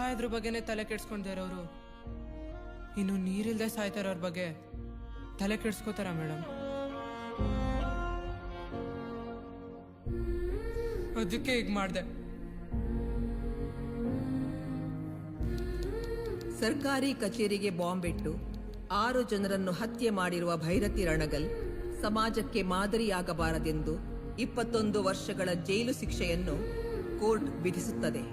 ಸಾಯೋದ್ರ ಬಗ್ಗೆನೆ ತಲೆ ಕೆಡ್ಸ್ಕೊಂಡಿರೋರು ಇನ್ನು ನೀರಿಲ್ದೆ ಸಾಯ್ತಾರವ್ರ ಬಗ್ಗೆ ತಲೆ ಕೆಡ್ಸ್ಕೋತಾರ ಮೇಡಮ್? ಅದಕ್ಕೆ ಈಗ ಮಾಡ್ದೆ. ಸರ್ಕಾರಿ ಕಚೇರಿಗೆ ಬಾಂಬ್ ಇಟ್ಟು 6 ಜನರನ್ನು ಹತ್ಯೆ ಮಾಡಿರುವ ಭೈರತಿ ರಣಗಲ್ ಸಮಾಜಕ್ಕೆ ಮಾದರಿಯಾಗಬಾರದೆಂದು 21 ವರ್ಷಗಳ ಜೈಲು ಶಿಕ್ಷೆಯನ್ನು ಕೋರ್ಟ್ ವಿಧಿಸುತ್ತದೆ.